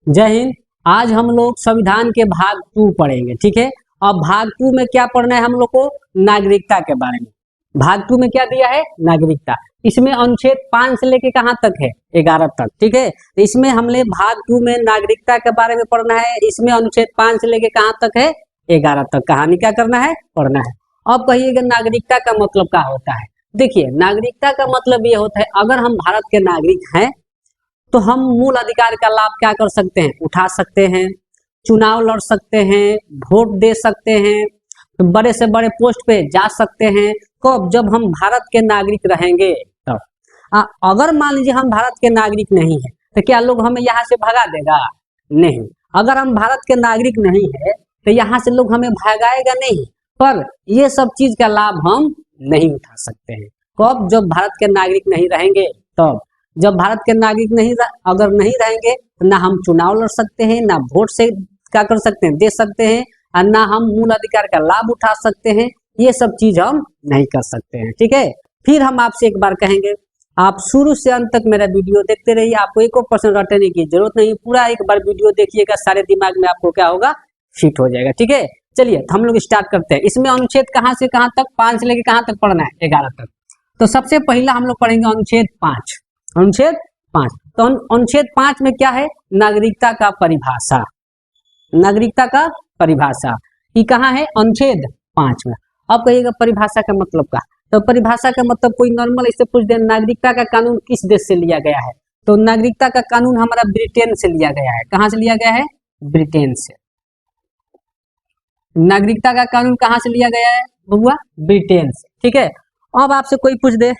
जय हिंद। आज हम लोग संविधान के भाग 2 पढ़ेंगे, ठीक है। अब भाग 2 में क्या पढ़ना है हम लोग को? नागरिकता के बारे में। भाग 2 में क्या दिया है? नागरिकता। इसमें अनुच्छेद 5 से लेके कहाँ तक है? 11 तक, ठीक है। तो इसमें हमने भाग 2 में नागरिकता के बारे में पढ़ना है। इसमें अनुच्छेद 5 से लेके कहाँ तक है? 11 तक। कहानी क्या करना है? पढ़ना है। अब कहिएगा नागरिकता का मतलब क्या होता है? देखिए, नागरिकता का मतलब ये होता है, अगर हम भारत के नागरिक हैं तो हम मूल अधिकार का लाभ क्या कर सकते हैं? उठा सकते हैं, चुनाव लड़ सकते हैं, वोट दे सकते हैं, बड़े से बड़े पोस्ट पे जा सकते हैं। कब? जब हम भारत के नागरिक रहेंगे तब। अगर मान लीजिए हम भारत के नागरिक नहीं है तो क्या लोग हमें यहाँ से भगा देगा? नहीं। अगर हम भारत के नागरिक नहीं है तो यहाँ से लोग हमें भगाएगा नहीं, पर ये सब चीज का लाभ हम नहीं उठा सकते हैं। कब? जब भारत के नागरिक नहीं रहेंगे तब। जब भारत के नागरिक अगर नहीं रहेंगे तो ना हम चुनाव लड़ सकते हैं, ना वोट से क्या कर सकते हैं? दे सकते हैं, और ना हम मूल अधिकार का लाभ उठा सकते हैं। ये सब चीज हम नहीं कर सकते हैं, ठीक है। फिर हम आपसे एक बार कहेंगे, आप शुरू से अंत तक मेरा वीडियो देखते रहिए। आपको 1% रटने की जरूरत नहीं, पूरा एक बार वीडियो देखिएगा, सारे दिमाग में आपको क्या होगा? फिट हो जाएगा, ठीक है। चलिए तो हम लोग स्टार्ट करते हैं। इसमें अनुच्छेद कहाँ से कहाँ तक? 5 से लेके कहाँ तक पढ़ना है? 11 तक। तो सबसे पहला हम लोग पढ़ेंगे अनुच्छेद 5। अनुच्छेद 5। तो अनुच्छेद 5 में क्या है? नागरिकता का परिभाषा। नागरिकता का परिभाषा ये कहाँ है? अनुच्छेद 5 में। अब कहिएगा परिभाषा का मतलब क्या? तो परिभाषा का मतलब कोई नॉर्मल इससे पूछ दे, नागरिकता का कानून किस देश से लिया गया है? तो नागरिकता का कानून हमारा ब्रिटेन से लिया गया है। कहाँ से लिया गया है? ब्रिटेन से। नागरिकता का कानून कहाँ से लिया गया है बबुआ? ब्रिटेन से, ठीक है। अब आपसे कोई पूछ दे,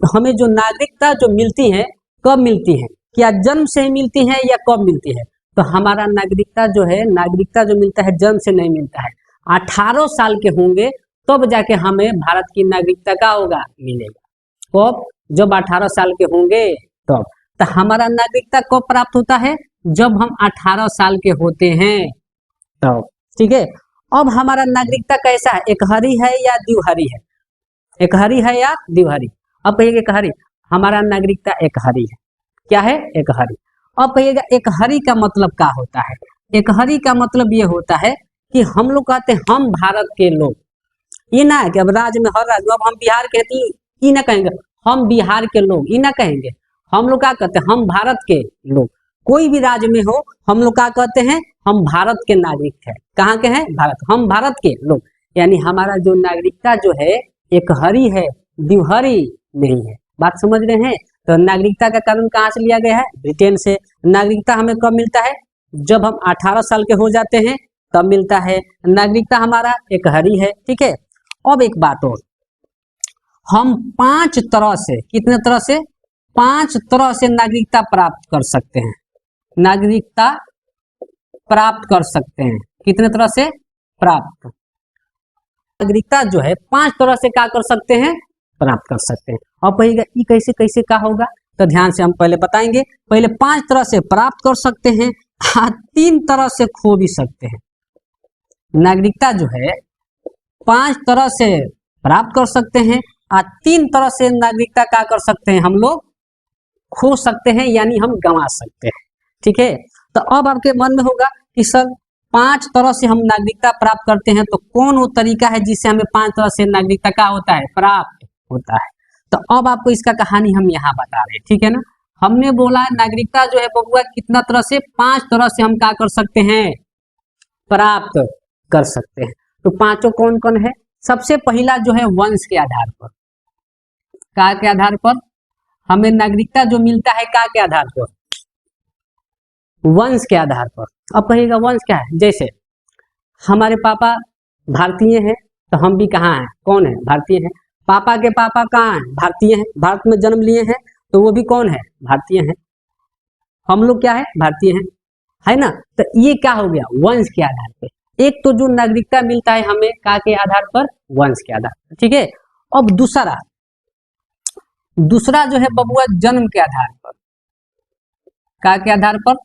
हमें जो नागरिकता जो मिलती है कब मिलती है? क्या जन्म से ही मिलती है या कब मिलती है? तो हमारा नागरिकता जो है, नागरिकता जो मिलता है जन्म से नहीं मिलता है। 18 साल के होंगे तब जाके हमें भारत की नागरिकता का होगा? मिलेगा। कब? जब 18 साल के होंगे तब। तो हमारा नागरिकता कब प्राप्त होता है? जब हम 18 साल के होते हैं तब, ठीक है। अब हमारा नागरिकता कैसा है? एकहरी है या द्विहरी है? एकहरी है या द्विहरी? अब कहिएगा एकहरी। हमारा नागरिकता एकहरी है। क्या है? एकहरी। अब कहिएगा एकहरी का मतलब क्या होता है? एकहरी का मतलब ये होता है कि हम लोग कहते हैं हम भारत के लोग, ये ना है कि अब राज्य में हर राज्य, अब हम बिहार के हैं ये ना कहेंगे हम बिहार के लोग, ये ना कहेंगे। हम लोग क्या कहते हैं? हम भारत के लोग। कोई भी राज्य में हो हम लोग क्या कहते हैं? हम भारत के नागरिक हैं। कहाँ के हैं? भारत। हम भारत के लोग, यानी हमारा जो नागरिकता जो है एकहरी है, द्विहरी नहीं है। बात समझ रहे हैं? तो नागरिकता का कानून कहाँ से लिया गया है? ब्रिटेन से। नागरिकता हमें कब मिलता है? जब हम 18 साल के हो जाते हैं तब मिलता है। नागरिकता हमारा एकहरी है, ठीक है। अब एक बात और, हम 5 तरह से, कितने तरह से? 5 तरह से नागरिकता प्राप्त कर सकते हैं। नागरिकता प्राप्त कर सकते हैं। कितने तरह से? प्राप्त। नागरिकता जो है 5 तरह से क्या कर सकते हैं? प्राप्त कर सकते हैं। अब कहिएगा ये कैसे कैसे क्या होगा? तो ध्यान से हम पहले बताएंगे। पहले 5 तरह से प्राप्त कर सकते हैं, 3 तरह से खो भी सकते हैं। नागरिकता जो है 5 तरह से प्राप्त कर सकते हैं और 3 तरह से नागरिकता क्या कर सकते हैं? हम लोग खो सकते हैं, यानी हम गंवा सकते हैं, ठीक है। तो अब आपके मन में होगा कि सर 5 तरह से हम नागरिकता प्राप्त करते हैं, तो कौन वो तरीका है जिससे हमें 5 तरह से नागरिकता का होता है? प्राप्त होता है। तो अब आपको इसका कहानी हम यहाँ बता रहे हैं, ठीक है ना। हमने बोला नागरिकता जो है बबुआ कितना तरह से? 5 तरह से हम क्या कर सकते हैं? प्राप्त कर सकते हैं। तो पांचों कौन कौन है? सबसे पहला जो है वंश के आधार पर। क्या के आधार पर? हमें नागरिकता जो मिलता है क्या के आधार पर? वंश के आधार पर। अब कहिएगा वंश क्या है? जैसे हमारे पापा भारतीय हैं तो हम भी कहाँ हैं? कौन है? भारतीय हैं। पापा के पापा कहाँ हैं? भारतीय हैं, भारत में जन्म लिए हैं, तो वो भी कौन है? भारतीय हैं। हम लोग क्या है? भारतीय हैं, है ना। तो ये क्या हो गया? वंश के आधार पे। एक तो जो नागरिकता मिलता है हमें क्या के आधार पर? वंश के आधार पर, ठीक है। अब दूसरा जो है बबुआ जन्म के आधार पर। क्या के आधार पर?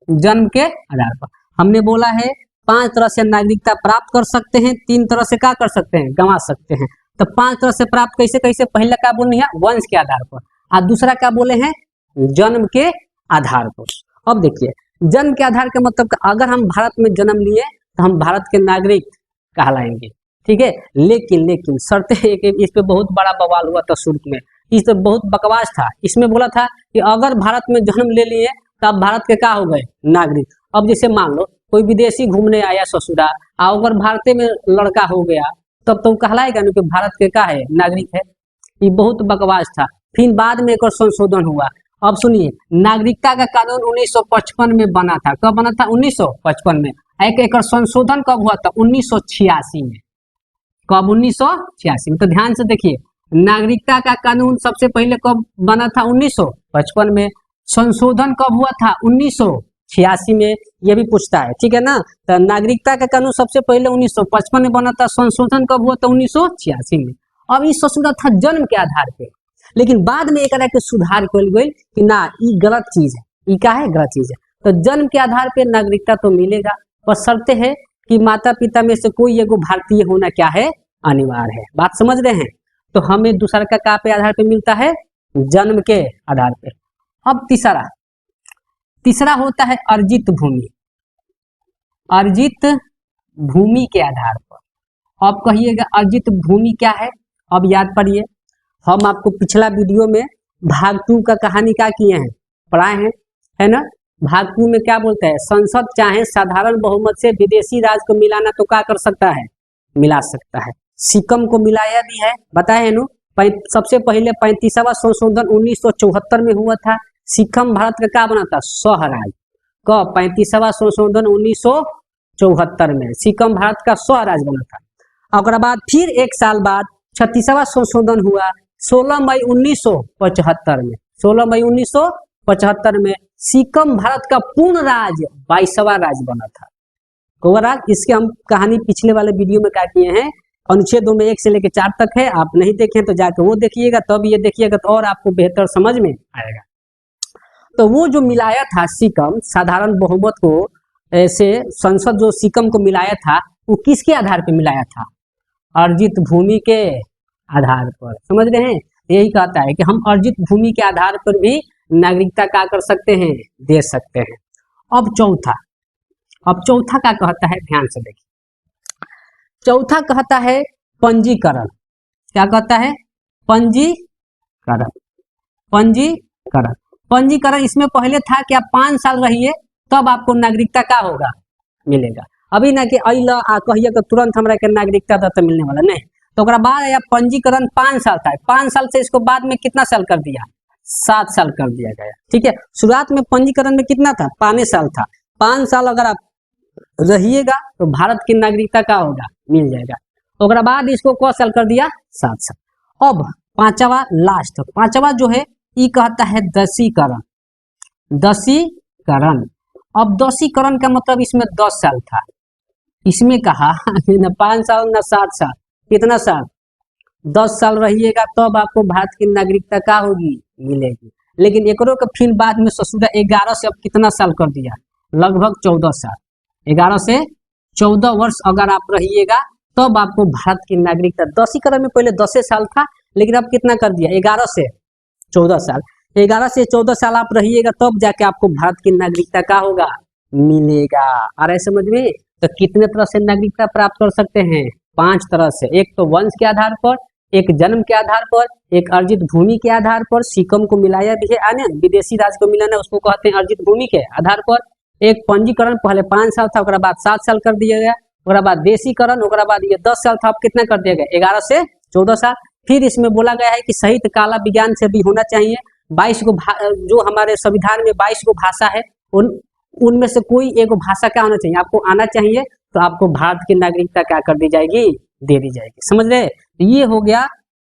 जन्म के आधार पर। हमने बोला है 5 तरह से नागरिकता प्राप्त कर सकते हैं, 3 तरह से क्या कर सकते हैं? गंवा सकते हैं। तो 5 तरह से प्राप्त कैसे कैसे? पहला क्या बोलनी है? वंश के आधार पर। और दूसरा क्या बोले हैं? जन्म के आधार पर। अब देखिए, जन्म के आधार के मतलब अगर हम भारत में जन्म लिए तो हम भारत के नागरिक कहलाएंगे, ठीक है। लेकिन लेकिन शर्त है कि इस पे बहुत बड़ा बवाल हुआ था शुरू में, इस पे बहुत बकवास था। इसमें बोला था कि अगर भारत में जन्म ले लिए तो आप भारत के क्या हो गए, नागरिक। अब जैसे मान लो कोई विदेशी घूमने आया ससुरा, अगर भारत में लड़का हो गया तब तो कहलाएगा ना कि भारत के क्या है, नागरिक है। ये बहुत बकवास था। फिर बाद में एक और संशोधन हुआ। अब सुनिए, नागरिकता का कानून 1955 में बना था। कब बना था, 1955 में। एक और संशोधन कब हुआ था, 1986 में। कब, 1986 में। तो ध्यान से देखिए, नागरिकता का कानून सबसे पहले कब बना था, 1955 में। संशोधन कब हुआ था, 1986 में। ये भी पूछता है, ठीक है ना। तो नागरिकता का कानून सबसे पहले 1955 में बना था, संशोधन कब हुआ था, 1986 में। अब ये ससुरा था जन्म के आधार पे, लेकिन बाद में एक के सुधार कल गई कि ना, ये गलत चीज है, ये क्या है, गलत चीज है। तो जन्म के आधार पे नागरिकता तो मिलेगा, पर शर्त है कि माता पिता में से कोई एगो भारतीय होना क्या है, अनिवार्य है। बात समझ रहे हैं। तो हमें दूसरा का क्या पे आधार पे मिलता है, जन्म के आधार पे। अब तीसरा होता है अर्जित भूमि, अर्जित भूमि के आधार पर। अब कहिएगा अर्जित भूमि क्या है। अब याद पड़िए, हम आपको पिछला वीडियो में भाग 2 का कहानी क्या किए हैं, पढ़ाए हैं, है ना। भाग 2 में क्या बोलते हैं, संसद चाहे साधारण बहुमत से विदेशी राज्य को मिलाना तो क्या कर सकता है, मिला सकता है। सिक्किम को मिलाया भी है, बताए नु। सबसे पहले 35वां संशोधन 1974 में हुआ था। सिक्किम भारत का क्या बना था, सह राज्य। कब, 35वां संशोधन 1974 में सिक्किम भारत का सह राज्य बना था। और बाद फिर एक साल बाद 36वां संशोधन हुआ 16 मई 1975 में। 16 मई 1975 में सिक्किम भारत का पूर्ण राज्य 22वां राज्य बना था। इसके हम कहानी पिछले वाले वीडियो में क्या किए हैं, अनुच्छेदों में 1 से लेकर 4 तक है। आप नहीं देखें तो जाकर वो देखिएगा, तब ये देखिएगा तो और आपको बेहतर समझ में आएगा। तो वो जो मिलाया था सिक्किम साधारण बहुमत को, ऐसे संसद जो सिक्किम को मिलाया था, वो किसके आधार पर मिलाया था, अर्जित भूमि के आधार पर। समझ रहे हैं। यही कहता है कि हम अर्जित भूमि के आधार पर भी नागरिकता क्या कर सकते हैं, दे सकते हैं। अब चौथा क्या कहता है, ध्यान से देखिए। चौथा कहता है पंजीकरण। क्या कहता है, पंजीकरण। पंजीकरण इसमें पहले था कि आप 5 साल रहिए तब आपको नागरिकता क्या होगा, मिलेगा। अभी ना कि अइला कहिए तो तुरंत हमरा के नागरिकता तो मिलने वाला नहीं। तो बाद या पंजीकरण 5 साल था, 5 साल से इसको बाद में कितना साल कर दिया, 7 साल कर दिया गया, ठीक है। शुरुआत में पंजीकरण में कितना था, 5 साल था। 5 साल अगर आप रहिएगा तो भारत की नागरिकता का होगा, मिल जाएगा। तो बाद इसको कौ साल कर दिया, 7 साल। अब पांचवा जो है ये कहता है दसीकरण। अब दसीकरण का मतलब इसमें 10 साल था। इसमें कहा न 5 साल न 7 साल, कितना साल, 10 साल रहिएगा तब आपको भारत की नागरिकता का होगी, मिलेगी। लेकिन एकरों के फिर बाद में ससुरा 11 से अब कितना साल कर दिया, लगभग 14 साल। 11 से 14 वर्ष अगर आप रहिएगा तब आपको भारत की नागरिकता। दसीकरण में पहले 10 साल था, लेकिन अब कितना कर दिया, 11 से 14 साल। 11 से 14 साल आप रहिएगा तब जाके आपको भारत की नागरिकता का होगा, मिलेगा। आ रहा है समझ में। तो कितने तरह से नागरिकता प्राप्त कर सकते हैं, 5 तरह से। एक तो वंश के आधार पर, एक जन्म के आधार पर, एक अर्जित भूमि के आधार पर। सिक्किम को मिलाया भी है, आने विदेशी राज्य को मिलाना उसको कहते हैं अर्जित भूमि के आधार पर। एक पंजीकरण पहले 5 साल था, बाद 7 साल कर दिया गया। बाद देशीकरण, बाद ये 10 साल था, अब कितना कर दिया गया, 11 से 14 साल। फिर इसमें बोला गया है कि साहित्य काला विज्ञान से भी होना चाहिए। 22 को जो हमारे संविधान में 22 को भाषा है, उनमें से कोई एक भाषा क्या होना चाहिए, आपको आना चाहिए। तो आपको भारत की नागरिकता क्या कर दी जाएगी, दे दी जाएगी। समझ रहे। ये हो गया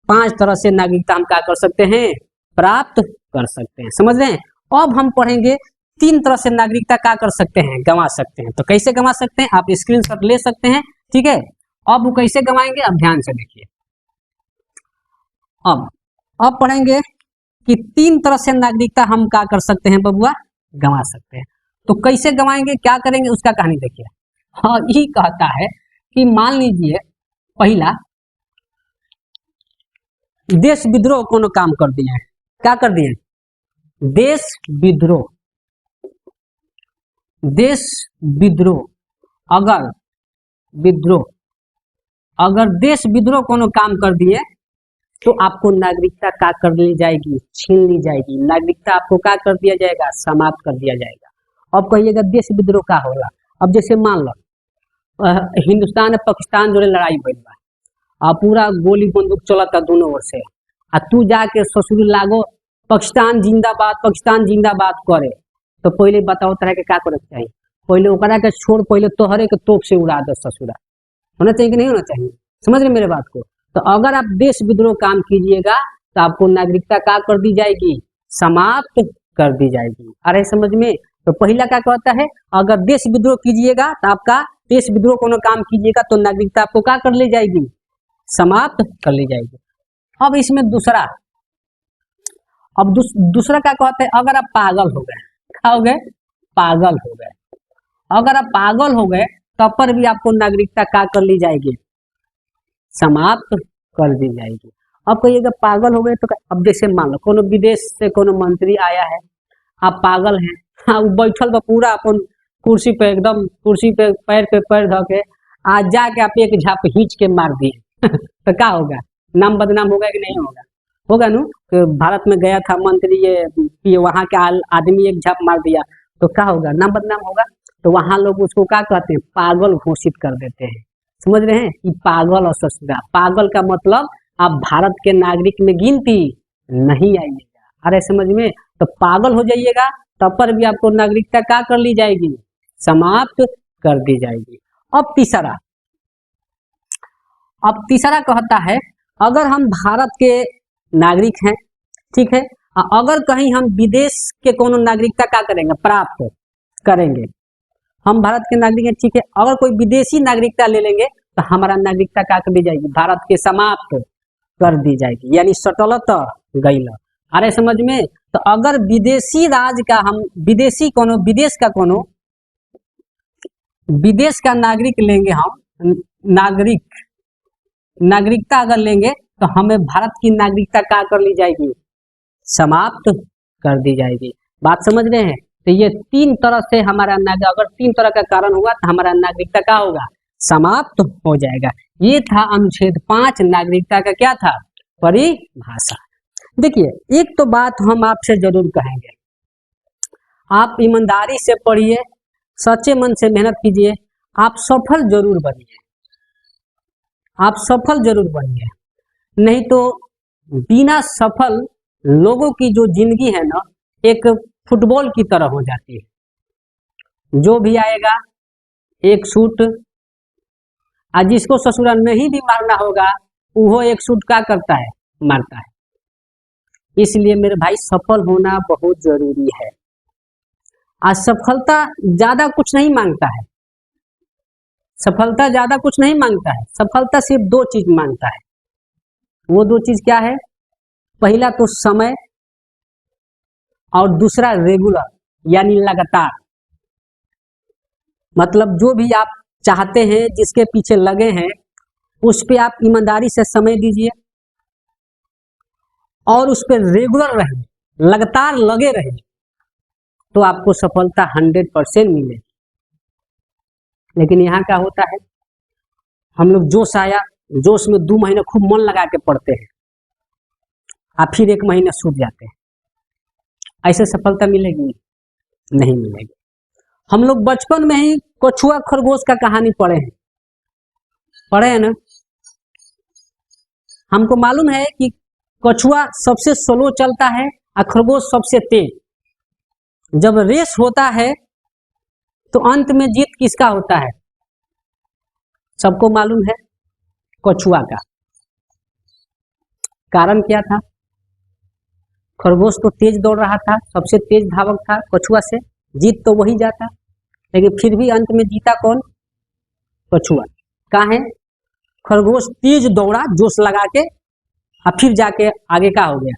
5 तरह से नागरिकता हम क्या कर सकते हैं, प्राप्त कर सकते हैं। समझ रहे हैं। अब हम पढ़ेंगे 3 तरह से नागरिकता क्या कर सकते हैं, गंवा सकते हैं। तो कैसे गंवा सकते हैं, आप स्क्रीनशॉट ले सकते हैं, ठीक है। अब वो कैसे गंवाएंगे, अब ध्यान से देखिए। अब पढ़ेंगे कि 3 तरह से नागरिकता हम क्या कर सकते हैं, बबुआ, गंवा सकते हैं। तो कैसे गंवाएंगे, क्या करेंगे, उसका कहानी देखिए। हाँ, यही कहता है कि मान लीजिए पहला देश विद्रोह कोनो काम कर दिए हैं। क्या कर दिए, देश विद्रोह। देश विद्रोह, अगर देश विद्रोह कोनो काम कर दिए तो आपको नागरिकता का कर ली जाएगी, छीन ली जाएगी। नागरिकता आपको का कर दिया जाएगा, समाप्त कर दिया जाएगा। अब कहिएगा देश विद्रोह का होला। अब जैसे मान लो हिंदुस्तान और पाकिस्तान जोड़े लड़ाई भइल बा, आ पूरा गोली बंदूक चलता दोनों ओर से, आ तू जाके ससुर लागो पाकिस्तान जिंदाबाद करे, तो पहले बताओ तरह के का करे चाहिए? पहले ओकरा के छोड़, पहले तोहरे के तोप से उड़ा दे ससुरा। होना चाहिए कि नहीं होना चाहिए? समझ रहे मेरे बात को? तो अगर आप देश विद्रोह काम कीजिएगा तो आपको नागरिकता का कर दी जाएगी, समाप्त कर दी जाएगी। अरे समझ में? तो पहला क्या कहता है, अगर देश विद्रोह कीजिएगा तो आपका देश विद्रोह कोनो काम कीजिएगा तो नागरिकता आपको क्या कर ली जाएगी, समाप्त कर ली जाएगी। अब इसमें दूसरा क्या कहते हैं, अगर आप पागल हो गए, क्या हो गए, पागल हो गए, अगर आप पागल हो गए तब पर भी आपको नागरिकता क्या कर ली जाएगी, समाप्त कर दी जाएगी। अब कहिएगा पागल हो गए तो अब जैसे मान लो कोनो विदेश से कोनो मंत्री आया है, आप पागल हैं, हाँ वो बैठल बा पूरा अपन कुर्सी पे, एकदम कुर्सी पे पैर धो के आज जाके आप एक झाप खींच के मार दिए तो क्या होगा, नाम बदनाम होगा कि नहीं होगा? होगा नु। तो भारत में गया था मंत्री, ये वहां के आदमी एक झाप मार दिया तो क्या होगा, नाम बदनाम होगा। तो वहां लोग उसको क्या कहते हैं, पागल घोषित कर देते हैं। समझ रहे हैं कि पागल और ससुरा, पागल का मतलब आप भारत के नागरिक में गिनती नहीं आइएगा। अरे समझ में? तो पागल हो जाइएगा तब पर भी आपको नागरिकता क्या कर ली जाएगी, समाप्त कर दी जाएगी। अब तीसरा कहता है, अगर हम भारत के नागरिक हैं, ठीक है, अगर कहीं हम विदेश के कोनो नागरिकता क्या करेंगे, प्राप्त करेंगे, हम भारत के नागरिक हैं, ठीक है, अगर कोई विदेशी नागरिकता ले लेंगे तो हमारा नागरिकता क्या कर दी जाएगी, भारत के समाप्त कर दी जाएगी, यानी सटलत गईल। अरे समझ में? तो अगर विदेशी राज का हम विदेशी कोनो विदेश का नागरिक लेंगे, हम नागरिकता अगर लेंगे तो हमें भारत की नागरिकता क्या कर ली जाएगी, समाप्त कर दी जाएगी। बात समझ रहे हैं? तो ये तीन तरह से हमारा अगर तीन तरह का कारण हुआ तो हमारा नागरिकता क्या होगा, समाप्त हो जाएगा। ये था अनुच्छेद 5 नागरिकता का क्या था, परिभाषा। देखिए एक तो बात हम आपसे जरूर कहेंगे, आप ईमानदारी से पढ़िए, सच्चे मन से मेहनत कीजिए, आप सफल जरूर बनिए, आप सफल जरूर बनिए। नहीं तो बिना सफल लोगों की जो जिंदगी है ना, एक फुटबॉल की तरह हो जाती है। जो भी आएगा एक शूट, आज जिसको ससुरा नहीं भी मारना होगा वो एक शूट क्या करता है, मारता है। इसलिए मेरे भाई सफल होना बहुत जरूरी है। आज सफलता ज्यादा कुछ नहीं मांगता है, सफलता ज्यादा कुछ नहीं मांगता है, सफलता सिर्फ 2 चीज मांगता है। वो 2 चीज क्या है, पहला तो समय और दूसरा रेगुलर, यानी लगातार। मतलब जो भी आप चाहते हैं, जिसके पीछे लगे हैं, उस पे आप ईमानदारी से समय दीजिए और उस पर रेगुलर रहें, लगातार लगे रहें, तो आपको सफलता 100% मिलेगी। लेकिन यहाँ क्या होता है, हम लोग जोश आया, जोश में 2 महीने खूब मन लगा के पढ़ते हैं और फिर 1 महीने सूख जाते हैं। ऐसे सफलता मिलेगी? नहीं मिलेगी। हम लोग बचपन में ही कछुआ खरगोश का कहानी पढ़े हैं ना। हमको मालूम है कि कछुआ सबसे स्लो चलता है और खरगोश सबसे तेज। जब रेस होता है तो अंत में जीत किसका होता है, सबको मालूम है, कछुआ का। कारण क्या था, खरगोश तो तेज दौड़ रहा था, सबसे तेज धावक था, कछुआ से जीत तो वही जाता, लेकिन फिर भी अंत में जीता कौन, कछुआ। कहाँ है, खरगोश तेज दौड़ा जोश लगा के और फिर जाके आगे का हो गया,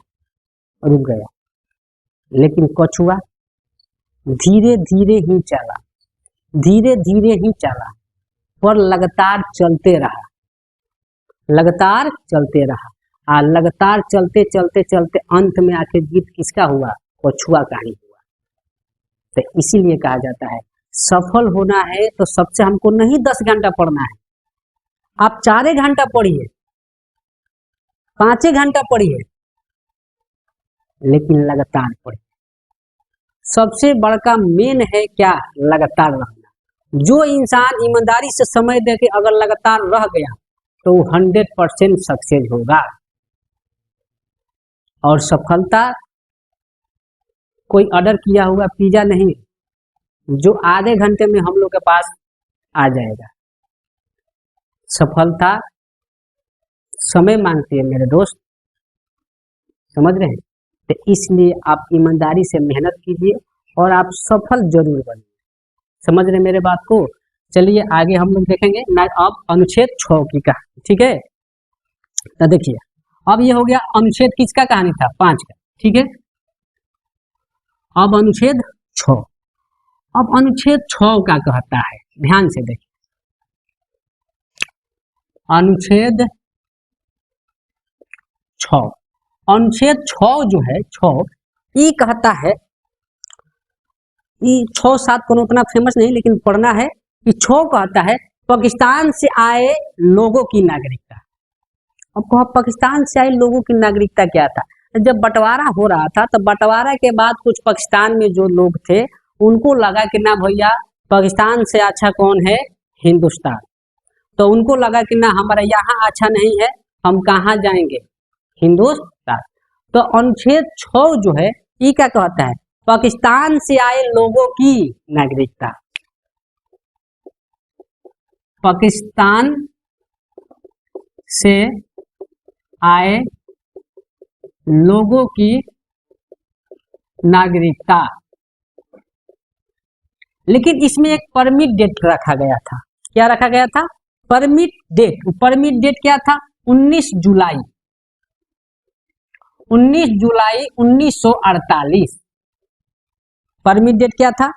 रुक गया। लेकिन कछुआ धीरे धीरे ही चला, धीरे धीरे ही चला, पर लगातार चलते रहा, लगातार चलते रहा, और लगातार चलते चलते चलते अंत में आके जीत किसका हुआ, कछुआ का ही हुआ। तो इसीलिए कहा जाता है सफल होना है तो सबसे हमको नहीं 10 घंटा पढ़ना है, आप 4 घंटा पढ़िए, 5 घंटा पढ़िए, लेकिन लगातार पढ़िए। सबसे बड़का मेन है क्या? लगातार रहना। जो इंसान ईमानदारी से समय देके अगर लगातार रह गया तो वो 100% सक्सेस होगा। और सफलता कोई ऑर्डर किया हुआ पिज्जा नहीं जो आधे घंटे में हम लोग के पास आ जाएगा। सफलता समय मांगती है मेरे दोस्त, समझ रहे हैं? तो इसलिए आप ईमानदारी से मेहनत कीजिए और आप सफल जरूर बनिए। समझ रहे मेरे बात को? चलिए आगे हम लोग देखेंगे ना। अब अनुच्छेद 6 की कहानी, ठीक है? तो देखिए अब ये हो गया अनुच्छेद किसका कहानी था? 5 का, ठीक है? अब अनुच्छेद 6, अब अनुच्छेद 6 का कहता है, ध्यान से देखिए। अनुच्छेद 6, अनुच्छेद 6 जो है 6 ये कहता है, ये 6-7 को उतना फेमस नहीं लेकिन पढ़ना है कि 6 कहता है पाकिस्तान से आए लोगों की नागरिकता। अब कहा पाकिस्तान से आए लोगों की नागरिकता क्या था? जब बंटवारा हो रहा था तो बंटवारा के बाद कुछ पाकिस्तान में जो लोग थे उनको लगा कि ना भैया पाकिस्तान से अच्छा कौन है? हिंदुस्तान। तो उनको लगा कि ना हमारा यहाँ अच्छा नहीं है, हम कहाँ जाएंगे? हिंदुस्तान। तो अनुच्छेद 6 जो है ये क्या कहता है? पाकिस्तान से आए लोगों की नागरिकता। पाकिस्तान से आए लोगों की नागरिकता, लेकिन इसमें एक परमिट डेट रखा गया था। क्या रखा गया था? Permit date. परमिट डेट क्या था? 19 जुलाई 1948। परमिट डेट क्या था?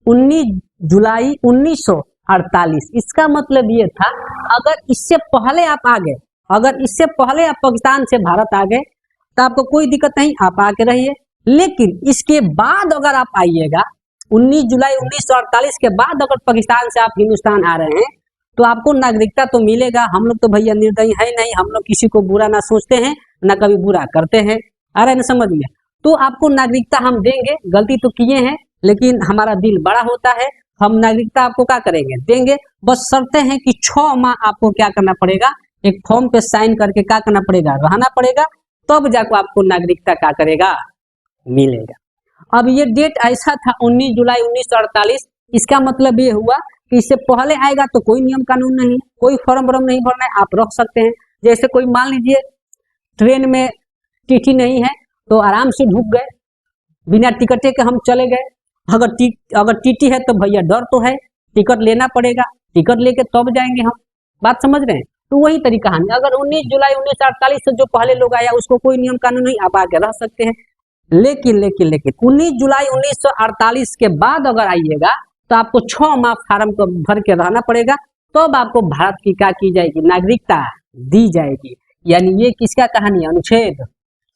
19 जुलाई 1948। इसका मतलब ये था अगर इससे पहले आप आ गए, अगर इससे पहले आप पाकिस्तान से भारत आ गए तो आपको कोई दिक्कत नहीं, आप आके रहिए। लेकिन इसके बाद अगर आप आइएगा 19 जुलाई 1948 के बाद अगर पाकिस्तान से आप हिंदुस्तान आ रहे हैं तो आपको नागरिकता तो मिलेगा। हम लोग तो भैया निर्दयी है नहीं, हम लोग किसी को बुरा ना सोचते हैं ना कभी बुरा करते हैं, आ रहे हैं ना समझ में? तो आपको नागरिकता हम देंगे, गलती तो किए हैं लेकिन हमारा दिल बड़ा होता है, हम नागरिकता आपको क्या करेंगे? देंगे। बस शर्तें हैं कि 6 माह आपको क्या करना पड़ेगा? एक फॉर्म पे साइन करके क्या करना पड़ेगा? रहना पड़ेगा, तब जाकर आपको नागरिकता क्या करेगा? मिलेगा। अब ये डेट ऐसा था 19 जुलाई 1948। इसका मतलब ये हुआ कि इससे पहले आएगा तो कोई नियम कानून नहीं, कोई फॉर्म वॉर्म नहीं भरना है, आप रख सकते हैं। जैसे कोई मान लीजिए ट्रेन में टीटी नहीं है तो आराम से ढुक गए, बिना टिकटे के हम चले गए। अगर टीटी है तो भैया डर तो है, टिकट लेना पड़ेगा, टिकट लेके तब जाएंगे हम। बात समझ रहे हैं? तो वही तरीका है। अगर 19 जुलाई 1948 से जो पहले लोग आया उसको कोई नियम कानून नहीं, आप आके रह सकते हैं। लेकिन 19 जुलाई 1948 के बाद अगर आइएगा तो आपको 6 माह फार्म को भर के रहना पड़ेगा, तब आपको भारत की क्या की जाएगी? नागरिकता दी जाएगी। यानी ये किसका कहानी? अनुच्छेद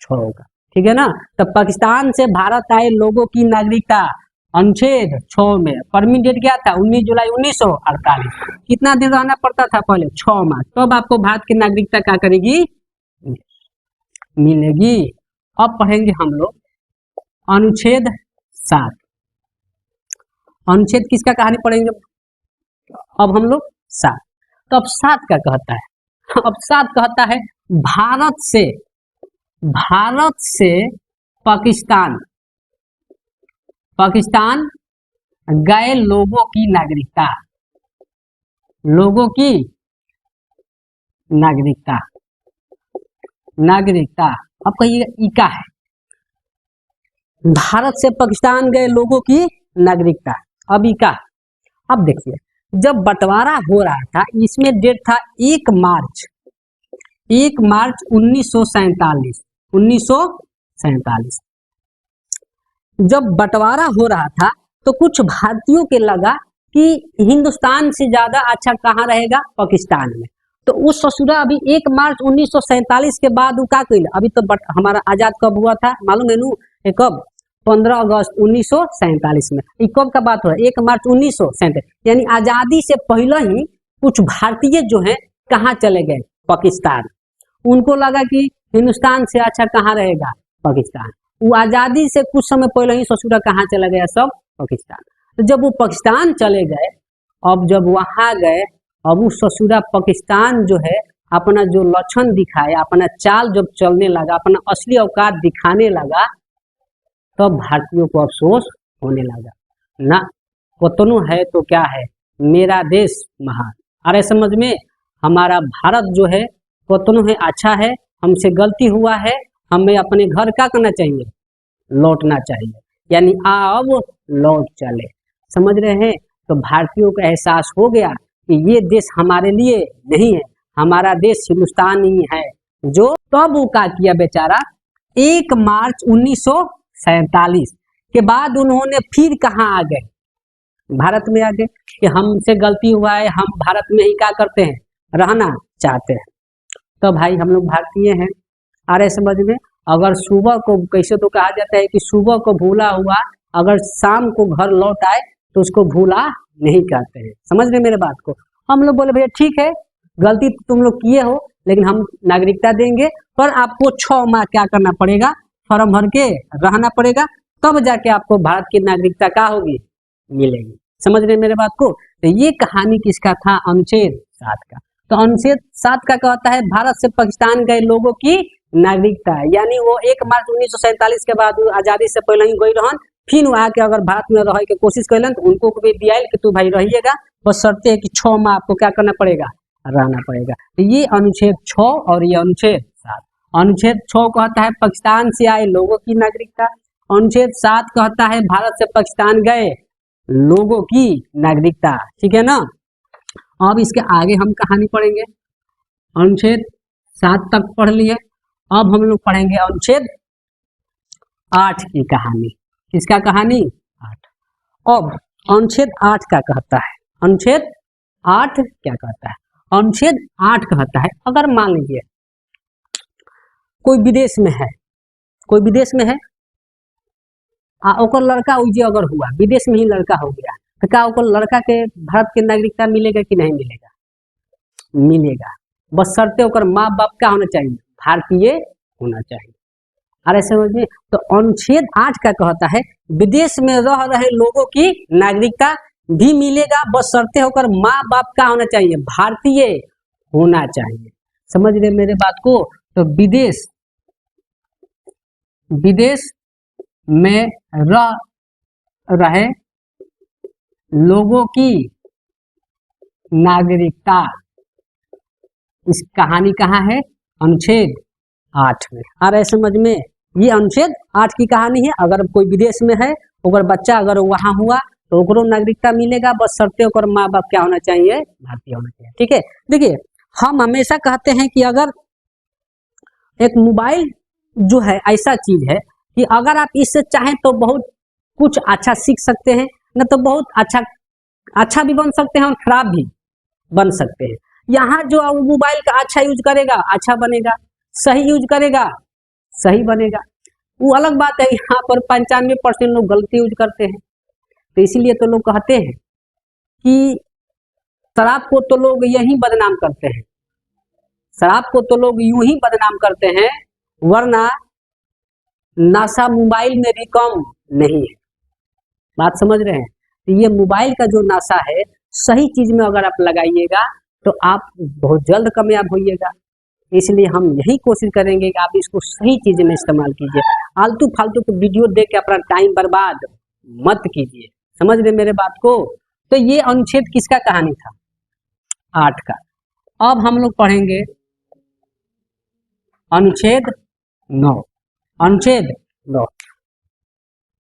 6 का, ठीक है ना? तो पाकिस्तान से भारत आए लोगों की नागरिकता अनुच्छेद 6 में। परमिट डेट क्या था? 19 जुलाई 1948। कितना दिन रहना पड़ता था पहले? 6 माह। तब आपको भारत की नागरिकता क्या करेगी? मिलेगी। अब पढ़ेंगे हम लोग अनुच्छेद 7। अनुच्छेद किसका कहानी पढ़ेंगे अब हम लोग? 7। तो अब 7 का कहता है, अब 7 कहता है भारत से पाकिस्तान गए लोगों की नागरिकता, लोगों की नागरिकता। अब कहिएगा इका है, भारत से पाकिस्तान गए लोगों की नागरिकता। अब इका, अब देखिए जब बंटवारा हो रहा था इसमें डेट था 1 मार्च 1947। जब बंटवारा हो रहा था तो कुछ भारतीयों के लगा कि हिंदुस्तान से ज्यादा अच्छा कहाँ रहेगा? पाकिस्तान में। तो उस ससुरा अभी 1 मार्च 1947 के बाद क्या कैला? अभी तो हमारा आजाद कब हुआ था मालूम है नू? कब? 15 अगस्त 1947 में। ये कब का बात हो रहा है? 1 मार्च 1947, यानी आजादी से पहले ही कुछ भारतीय जो है कहाँ चले गए? पाकिस्तान। उनको लगा कि हिंदुस्तान से अच्छा कहाँ रहेगा? पाकिस्तान। वो आजादी से कुछ समय पहले ही ससुरा कहाँ चला गया? सब पाकिस्तान। तो जब वो पाकिस्तान चले गए, अब जब वहां गए, अब वो ससुरा पाकिस्तान जो है अपना जो लक्षण दिखाया, अपना चाल जब चलने लगा, अपना असली औकात दिखाने लगा, तब भारतीयों को अफसोस होने लगा ना। कतनो है तो क्या है, मेरा देश महान। अरे समझ में, हमारा भारत जो है कतनो है अच्छा है, हमसे गलती हुआ है, हमें अपने घर क्या करना चाहिए? लौटना चाहिए, यानी अब लौट चले। समझ रहे हैं? तो भारतीयों को एहसास हो गया कि ये देश हमारे लिए नहीं है, हमारा देश हिंदुस्तान ही है। जो तब वो क्या किया बेचारा, 1 मार्च 1947 के बाद उन्होंने फिर कहाँ आ गए? भारत में आ गए कि हमसे गलती हुआ है, हम भारत में ही क्या करते हैं? रहना चाहते हैं। तो भाई हम लोग भारतीय हैं। आ रहे समझ में? अगर सुबह को, कैसे तो कहा जाता है कि सुबह को भूला हुआ अगर शाम को घर लौट आए तो उसको भूला नहीं कहते हैं। समझ रहे मेरे बात को? हम लोग बोले भैया ठीक है, गलती तुम लोग किए हो, लेकिन हम नागरिकता देंगे, पर आपको 6 माह क्या करना पड़ेगा? फॉर्म भर के रहना पड़ेगा, तब जाके आपको भारत की नागरिकता क्या होगी? मिलेगी। समझ रहे मेरे बात को? तो ये कहानी किसका था? अनुच्छेद 7 का। तो अनुच्छेद 7 का कहता है भारत से पाकिस्तान गए लोगों की नागरिकता, यानी वो 1 मार्च 1947 के बाद आजादी से पहले ही गई रहन, फिर वहाँ के अगर भारत में रहे के कोशिश कैलन तो उनको भी दिया कि तू भाई रहिएगा, बस शर्त है कि 6 माह आपको क्या करना पड़ेगा? रहना पड़ेगा। तो ये अनुच्छेद 6 और ये अनुच्छेद 7। अनुच्छेद 6 कहता है पाकिस्तान से आए लोगों की नागरिकता, अनुच्छेद 7 कहता है भारत से पाकिस्तान गए लोगों की नागरिकता। ठीक है ना? अब इसके आगे हम कहानी पढ़ेंगे। अनुच्छेद 7 तक पढ़ लिए, अब हम लोग पढ़ेंगे अनुच्छेद 8 की कहानी। किसका कहानी? 8। अब अनुच्छेद 8 क्या कहता है? अनुच्छेद 8 क्या कहता है? अनुच्छेद 8 कहता है अगर मान लीजिए कोई विदेश में है, कोई विदेश में है, ओकर लड़का उजे अगर हुआ, विदेश में ही लड़का हो गया, तो क्या ओकर लड़का के भारत के नागरिकता मिलेगा कि नहीं मिलेगा? मिलेगा, बस शर्ते ओकर माँ बाप का होना चाहिए? भारतीय होना चाहिए। अरे समझ में? तो अनुच्छेद 8 का कहता है विदेश में रह रहे लोगों की नागरिकता भी मिलेगा, बस शर्ते होकर माँ बाप का होना चाहिए? भारतीय होना चाहिए। समझ रहे मेरे बात को? तो विदेश में रह रहे लोगों की नागरिकता, इस कहानी कहाँ है? अनुच्छेद 8 में। आ रहे समझ में? ये अनुच्छेद 8 की कहानी है। अगर कोई विदेश में है, अगर बच्चा अगर वहां हुआ तो ओकरो नागरिकता मिलेगा, बस शर्ते ओकर माँ बाप क्या होना चाहिए? भारतीय होना चाहिए। ठीक है? देखिए, हम हमेशा कहते हैं कि अगर एक मोबाइल जो है ऐसा चीज है कि अगर आप इससे चाहें तो बहुत कुछ अच्छा सीख सकते हैं, न तो बहुत अच्छा भी बन सकते हैं और खराब भी बन सकते हैं। यहाँ जो मोबाइल का अच्छा यूज करेगा अच्छा बनेगा, सही यूज करेगा सही बनेगा। वो अलग बात है, यहाँ पर 95% लोग गलती यूज करते हैं। तो इसीलिए तो लोग कहते हैं कि शराब को तो लोग यही बदनाम करते हैं, शराब को तो लोग यूं ही बदनाम करते हैं, वरना नशा मोबाइल में भी कम नहीं है। बात समझ रहे हैं? तो ये मोबाइल का जो नशा है, सही चीज में अगर आप लगाइएगा तो आप बहुत जल्द कामयाब होइएगा। इसलिए हम यही कोशिश करेंगे कि आप इसको सही चीज में इस्तेमाल कीजिए, आलतू फालतू को वीडियो देख के अपना टाइम बर्बाद मत कीजिए। समझ रहे मेरे बात को? तो ये अनुच्छेद किसका कहानी था? 8 का। अब हम लोग पढ़ेंगे अनुच्छेद 9। अनुच्छेद 9।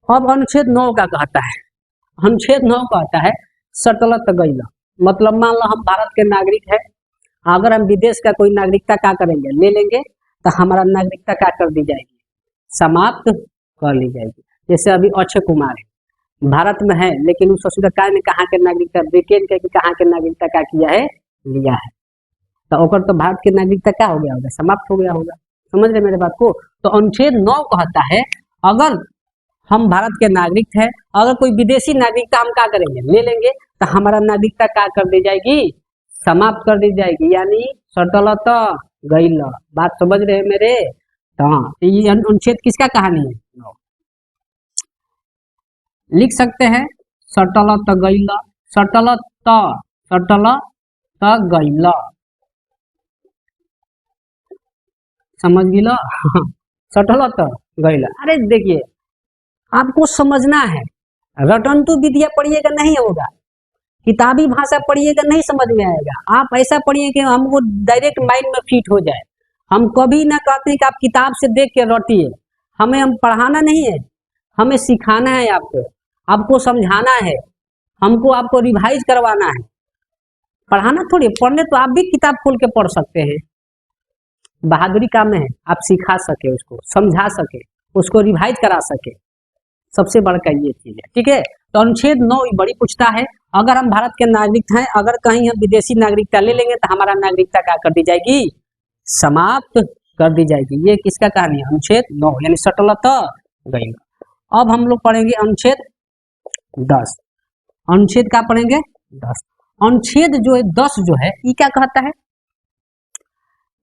अब अनुच्छेद 9 का कहता है, अनुच्छेद 9 कहता है सटलत गैला, मतलब मान लो हम भारत के नागरिक है, अगर हम विदेश का कोई नागरिकता क्या करेंगे? ले लेंगे, तो हमारा नागरिकता क्या कर दी जाएगी? समाप्त कर ली जाएगी। जैसे अभी अक्षय कुमार है, भारत में है, लेकिन उस ससुरकार ने कहाँ के नागरिकता, ब्रिटेन के कहाँ के नागरिकता क्या किया है? लिया है। तो ओकर तो भारत की नागरिकता क्या हो गया होगा? समाप्त हो गया होगा। समझ रहे मेरे बात को? तो अनुच्छेद 9 कहता है अगर हम भारत के नागरिक हैं, अगर कोई विदेशी नागरिकता हम क्या करेंगे, ले लेंगे, तो हमारा नागरिकता क्या कर दी जाएगी, समाप्त कर दी जाएगी, यानी सटलत गईल। बात समझ रहे हैं मेरे? हाँ, ये अनुच्छेद किसका कहानी है, लिख सकते हैं सटलत गईल, सटलत सटलत गईल, समझ गिला सटलत गईल। अरे देखिए, आपको समझना है, रटंतु विद्या पढ़िएगा नहीं होगा, किताबी भाषा पढ़िएगा नहीं समझ में आएगा। आप ऐसा पढ़िए कि हमको डायरेक्ट माइंड में फिट हो जाए। हम कभी ना कहते हैं कि आप किताब से देख के रटिए, हमें हम पढ़ाना नहीं है, हमें सिखाना है, आपको आपको समझाना है, हमको आपको रिवाइज करवाना है, पढ़ाना थोड़ी। पढ़ने तो आप भी किताब खोल के पढ़ सकते हैं, बहादुरी काम है आप सिखा सके, उसको समझा सके, उसको रिवाइज करा सके, सबसे बड़का ये चीज है, ठीक है। तो अनुच्छेद 9 बड़ी पूछता है, अगर हम भारत के नागरिक हैं, अगर कहीं हम विदेशी नागरिकता ले लेंगे तो हमारा नागरिकता क्या कर दी जाएगी, समाप्त कर दी जाएगी। ये किसका कहानी है, अनुच्छेद 9 यानी सटलत गईल। अब हम लोग पढ़ेंगे अनुच्छेद 10। अनुच्छेद क्या पढ़ेंगे, 10। अनुच्छेद जो है 10 जो है ये क्या कहता है,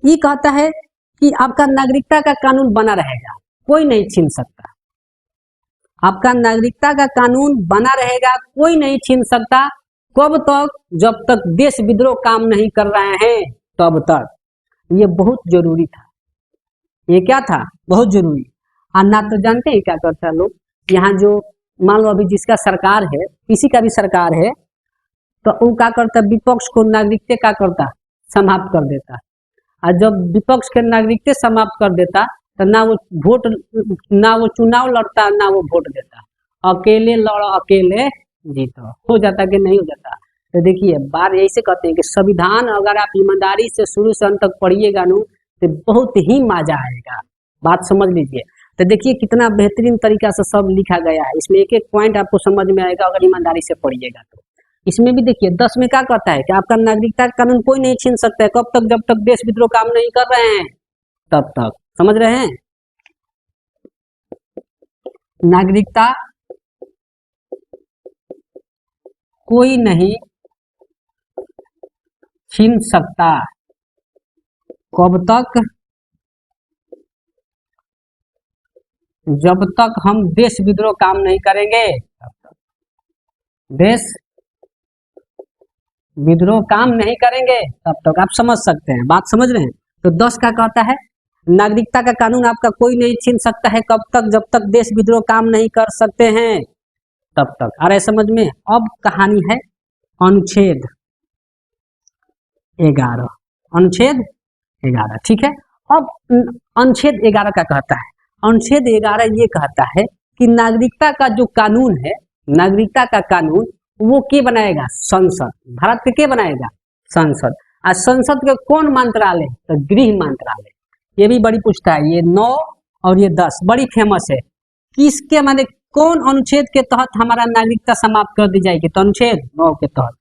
ये कहता है कि आपका नागरिकता का कानून बना रहेगा, कोई नहीं छीन सकता। आपका नागरिकता का कानून बना रहेगा, कोई नहीं छीन सकता। कब तक, जब तक देश विद्रोह काम नहीं कर रहे हैं तब तक। ये बहुत जरूरी था, ये क्या था, बहुत जरूरी। और ना तो जानते हैं क्या करता है लोग, यहाँ जो मान लो अभी जिसका सरकार है, किसी का भी सरकार है, तो वो क्या करता, विपक्ष को नागरिकता क्या करता, समाप्त कर देता। और जब विपक्ष के नागरिकता समाप्त कर देता तो ना वो वोट, ना वो चुनाव लड़ता, ना वो वोट देता, अकेले लड़ो अकेले जीतो, हो जाता कि नहीं हो जाता। तो देखिए बात यही से कहते हैं कि संविधान अगर आप ईमानदारी से शुरू से अंत तक पढ़िएगा ना तो बहुत ही मजा आएगा, बात समझ लीजिए। तो देखिए कितना बेहतरीन तरीका से सब लिखा गया है, इसमें एक एक पॉइंट आपको समझ में आएगा अगर ईमानदारी से पढ़िएगा तो। इसमें भी देखिए 10 में क्या कहता है कि आपका नागरिकता का कानून कोई नहीं छीन सकता है, कब तक, जब तक देश विद्रोह काम नहीं कर रहे हैं तब तक, समझ रहे हैं। नागरिकता कोई नहीं छीन सकता, कब तक, जब तक हम देश विद्रोह काम नहीं करेंगे तब तक। देश विद्रोह काम नहीं करेंगे तब तक, आप समझ सकते हैं, बात समझ रहे हैं। तो 10 का कहता है नागरिकता का कानून आपका कोई नहीं छीन सकता है, कब तक, जब तक देश विद्रोह काम नहीं कर सकते हैं तब तक। आ रहे समझ में। अब कहानी है अनुच्छेद 11, अनुच्छेद 11, ठीक है। अब अनुच्छेद 11 का कहता है, अनुच्छेद 11 ये कहता है कि नागरिकता का जो कानून है, नागरिकता का कानून वो के बनाएगा, संसद, भारत के के बनाएगा, संसद। और संसद के कौन मंत्रालय, तो गृह मंत्रालय। ये भी बड़ी पूछता है, ये 9 और ये 10 बड़ी फेमस है। किसके माने कौन अनुच्छेद के तहत हमारा नागरिकता समाप्त कर दी जाएगी, तो अनुच्छेद 9 के तहत।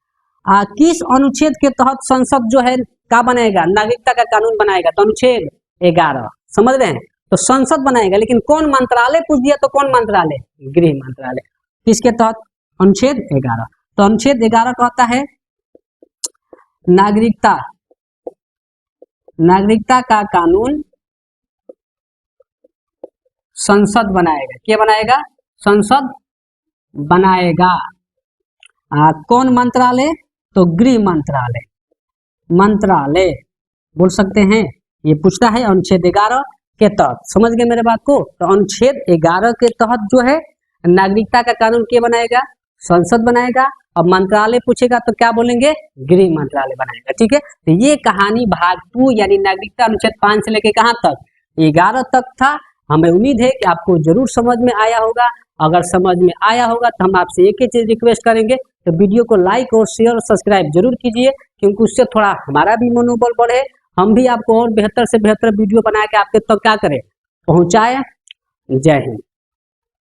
किस अनुच्छेद के तहत संसद जो है क्या बनाएगा, नागरिकता का कानून बनाएगा, तो अनुच्छेद 11, समझ रहे हैं। तो संसद बनाएगा, लेकिन कौन मंत्रालय पूछ दिया तो कौन मंत्रालय, गृह मंत्रालय। किसके तहत, अनुच्छेद 11। तो अनुच्छेद 11 कहता है नागरिकता, नागरिकता का कानून संसद बनाएगा, क्या बनाएगा, संसद बनाएगा। कौन मंत्रालय, तो गृह मंत्रालय, मंत्रालय बोल सकते हैं। ये पूछता है अनुच्छेद 11 के तहत, समझ गए मेरे बात को। तो अनुच्छेद 11 के तहत जो है नागरिकता का कानून क्या बनाएगा, संसद बनाएगा। अब मंत्रालय पूछेगा तो क्या बोलेंगे, गृह मंत्रालय बनाएगा, ठीक है। तो ये कहानी भाग 2 यानी नागरिकता अनुच्छेद 5 से लेके कहाँ तक, 11 तक था। हमें उम्मीद है कि आपको जरूर समझ में आया होगा। अगर समझ में आया होगा तो हम आपसे एक ही चीज रिक्वेस्ट करेंगे, तो वीडियो को लाइक और शेयर और सब्सक्राइब जरूर कीजिए, क्योंकि उससे थोड़ा हमारा भी मनोबल बढ़े, हम भी आपको और बेहतर से बेहतर वीडियो बना के आपके तक क्या करें, पहुंचाए। जय हिंद।